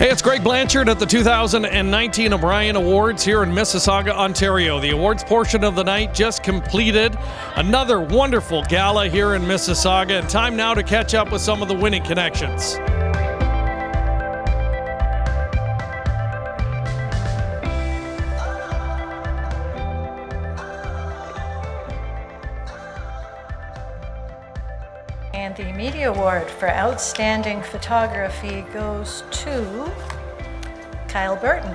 Hey, it's Greg Blanchard at the 2019 Obrien Awards here in Mississauga, Ontario. The awards portion of the night just completed. Another wonderful gala here in Mississauga, and time now to catch up with some of the winning connections. And the Media Award for Outstanding Photography goes to Kyle Burton.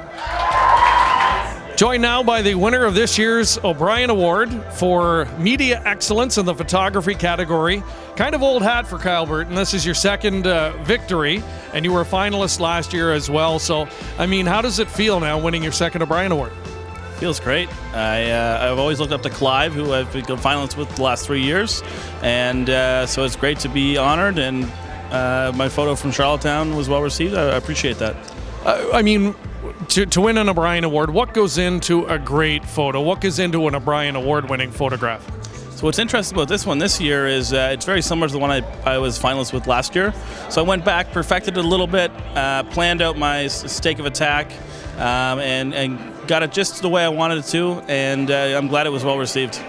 Joined now by the winner of this year's Obrien Award for Media Excellence in the photography category. Kind of old hat for Kyle Burton. This is your second victory, and you were a finalist last year as well. So, I mean, how does it feel now winning your second Obrien Award? Feels great. I've always looked up to Clive, who I've become finalists with the last 3 years, and so it's great to be honored, and my photo from Charlottetown was well received. I appreciate that. I mean, to win an Obrien Award, what goes into a great photo? What goes into an Obrien Award-winning photograph? So what's interesting about this one this year is it's very similar to the one I was finalist with last year. So I went back, perfected it a little bit, planned out my stake of attack, and got it just the way I wanted it to, and I'm glad it was well received.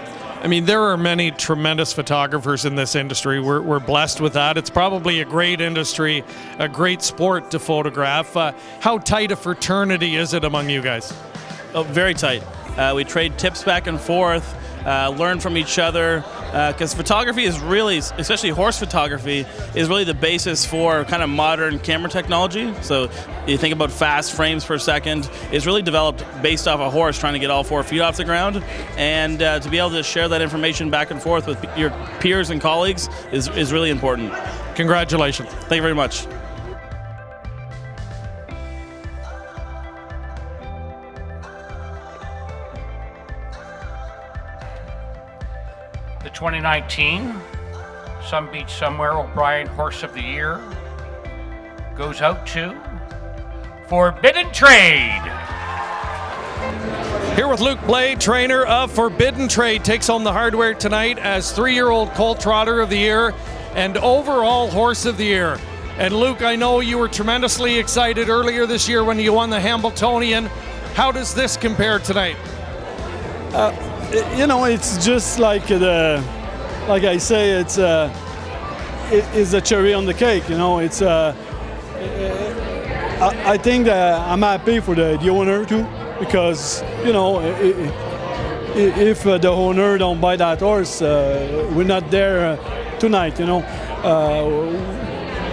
I mean, there are many tremendous photographers in this industry. We're blessed with that. It's probably a great industry, a great sport to photograph. How tight a fraternity is it among you guys? Oh, very tight. We trade tips back and forth, learn from each other, because photography is really, especially horse photography, is really the basis for kind of modern camera technology. So you think about fast frames per second, it's really developed based off a horse trying to get all 4 feet off the ground, and to be able to share that information back and forth with your peers and colleagues is really important. Congratulations. Thank you very much. The 2019 Some Beach Somewhere Obrien Horse of the Year goes out to Forbidden Trade. Here with Luke Blay, trainer of Forbidden Trade, takes home the hardware tonight as 3-year-old Colt Trotter of the Year and overall Horse of the Year. And Luke, I know you were tremendously excited earlier this year when you won the Hambletonian. How does this compare tonight? You know, it's just like I say, it's a cherry on the cake. You know, it's I think that I'm happy for the owner too, because you know, if the owner don't buy that horse, we're not there tonight. You know,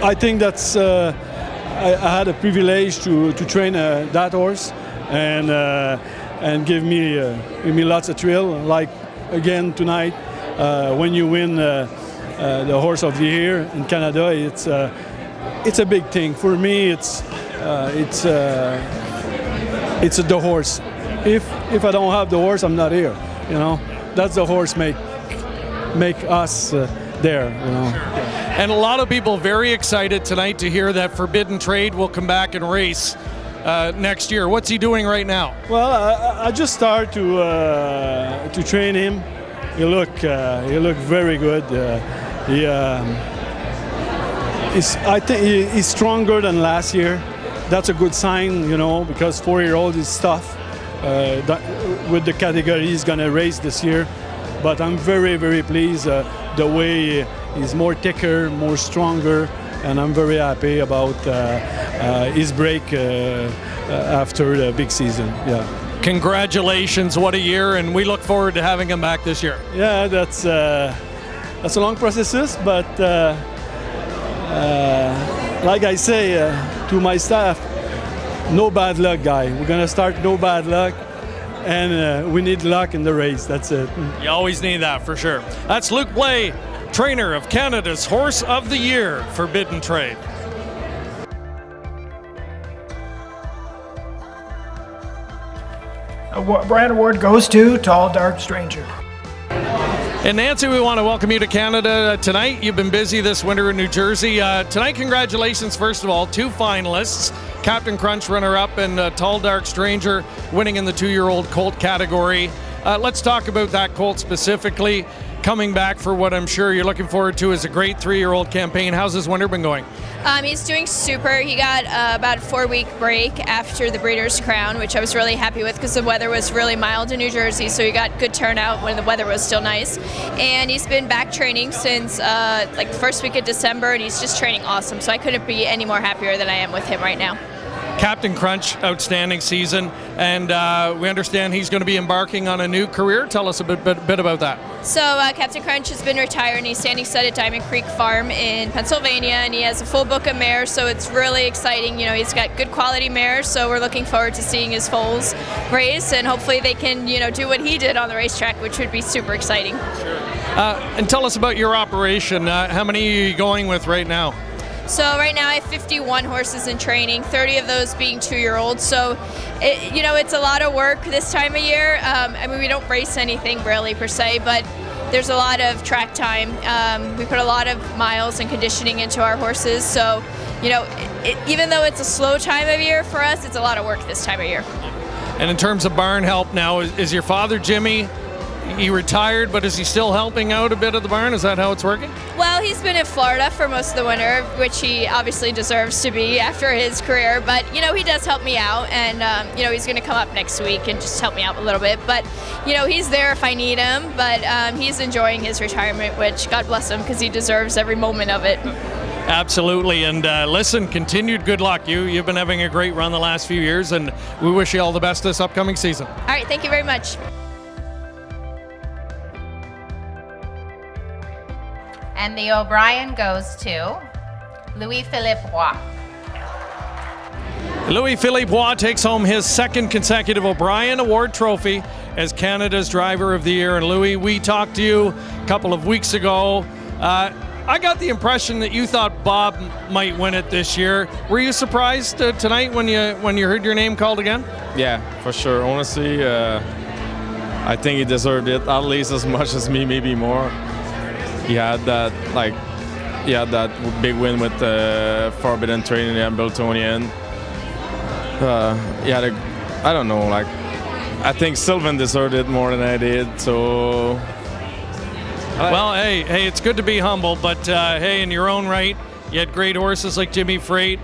I think that's I had a privilege to train that horse, and give me lots of thrill. Like again tonight, when you win the Horse of the Year in Canada, it's a big thing for me. It's the horse. If I don't have the horse, I'm not here. You know, that's the horse make us there. You know. And a lot of people very excited tonight to hear that Forbidden Trade will come back and race next year. What's he doing right now? Well, I just started to train him. He look very good. I think he's stronger than last year. That's a good sign, you know, because 4-year-old is tough. With the category he's gonna race this year, but I'm very, very pleased the way he's more thicker, more stronger. And I'm very happy about his break after the big season. Yeah. Congratulations! What a year, and we look forward to having him back this year. Yeah, that's a long process, but like I say to my staff, no bad luck, guy. We're gonna start no bad luck, and we need luck in the race. That's it. You always need that for sure. That's Luke Blay, trainer of Canada's Horse of the Year, Forbidden Trade. Obrien Award goes to Tall Dark Stranger. And Nancy, we want to welcome you to Canada tonight. You've been busy this winter in New Jersey. Tonight, congratulations, first of all, 2 finalists. Captain Crunch runner-up and Tall Dark Stranger winning in the 2-year-old colt category. Let's talk about that colt specifically. coming back for what I'm sure you're looking forward to is a great 3-year-old campaign. How's this winter been going? He's doing super. He got about a 4-week break after the Breeders' Crown, which I was really happy with because the weather was really mild in New Jersey, so he got good turnout when the weather was still nice. And he's been back training since like the first week of December, and he's just training awesome. So I couldn't be any more happier than I am with him right now. Captain Crunch, outstanding season, and we understand he's going to be embarking on a new career. Tell us a bit about that. So Captain Crunch has been retired, and he's standing stud at Diamond Creek Farm in Pennsylvania, and he has a full book of mares, so it's really exciting. You know, he's got good quality mares, so we're looking forward to seeing his foals race, and hopefully they can, you know, do what he did on the racetrack, which would be super exciting. Sure. And tell us about your operation. How many are you going with right now? So right now I have 51 horses in training, 30 of those being 2-year-olds. So, you know, it's a lot of work this time of year. I mean, we don't race anything really per se, but there's a lot of track time. We put a lot of miles and conditioning into our horses. So, you know, even though it's a slow time of year for us, it's a lot of work this time of year. And in terms of barn help now, is your father, Jimmy, he retired, but is he still helping out a bit at the barn? Is that how it's working? Well, he's been in Florida for most of the winter, which he obviously deserves to be after his career. But, you know, he does help me out, and, you know, he's going to come up next week and just help me out a little bit. But, you know, he's there if I need him, but he's enjoying his retirement, which God bless him because he deserves every moment of it. Absolutely, and listen, continued good luck. You've been having a great run the last few years, and we wish you all the best this upcoming season. All right, thank you very much. And the Obrien goes to Louis-Philippe Roy. Louis-Philippe Roy takes home his 2nd consecutive Obrien Award trophy as Canada's Driver of the Year. And Louis, we talked to you a couple of weeks ago. I got the impression that you thought Bob might win it this year. Were you surprised tonight when you heard your name called again? Yeah, for sure. Honestly, I think he deserved it at least as much as me, maybe more. He had that big win with Forbidden Trade in the Hambletonian. He had I don't know, like, I think Sylvan deserved it more than I did, so. Well, hey, it's good to be humble, but hey, in your own right, you had great horses like Jimmy Freight.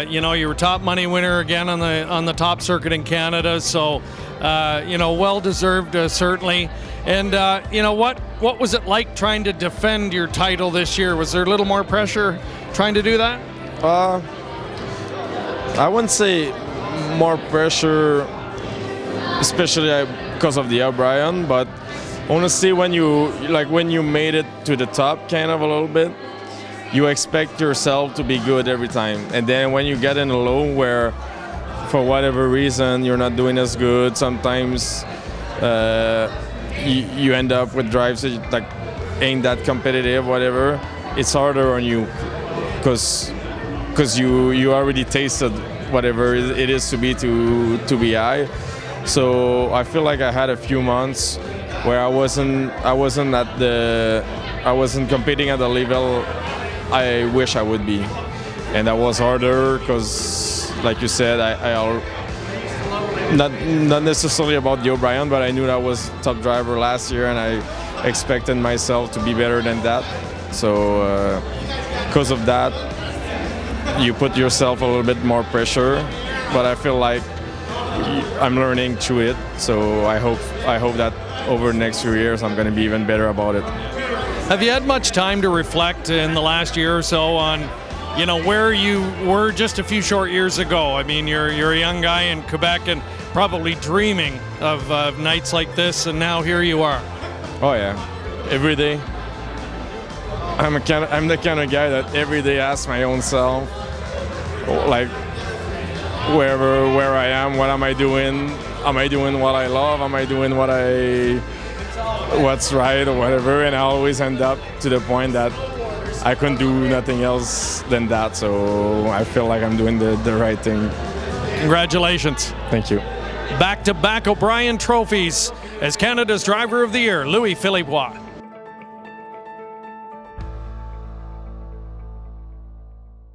You know, you were top money winner again on the top circuit in Canada, so you know, well deserved, certainly. And you know, what was it like trying to defend your title this year? Was there a little more pressure trying to do that? I wouldn't say more pressure, especially because of the Obrien, but honestly, when you made it to the top, kind of a little bit, you expect yourself to be good every time, and then when you get in a low where, for whatever reason, you're not doing as good, sometimes. You end up with drives that like ain't that competitive, whatever. It's harder on you because you already tasted whatever it is to be high. So I feel like I had a few months where I wasn't competing at the level I wish I would be, and that was harder because, like you said, not necessarily about the Obrien, but I knew that I was top driver last year, and I expected myself to be better than that. So because of that, you put yourself a little bit more pressure. But I feel like I'm learning through it. So I hope that over the next few years I'm going to be even better about it. Have you had much time to reflect in the last year or so on, you know, where you were just a few short years ago? I mean, you're a young guy in Quebec and probably dreaming of nights like this, and now here you are. Oh yeah, every day. I'm the kind of guy that every day asks my own self, like, where I am, what am I doing? Am I doing what I love? Am I doing what's right or whatever? And I always end up to the point that I couldn't do nothing else than that, so I feel like I'm doing the right thing. Congratulations. Thank you. Back-to-back Obrien trophies as Canada's Driver of the Year, Louis-Philippe Roy.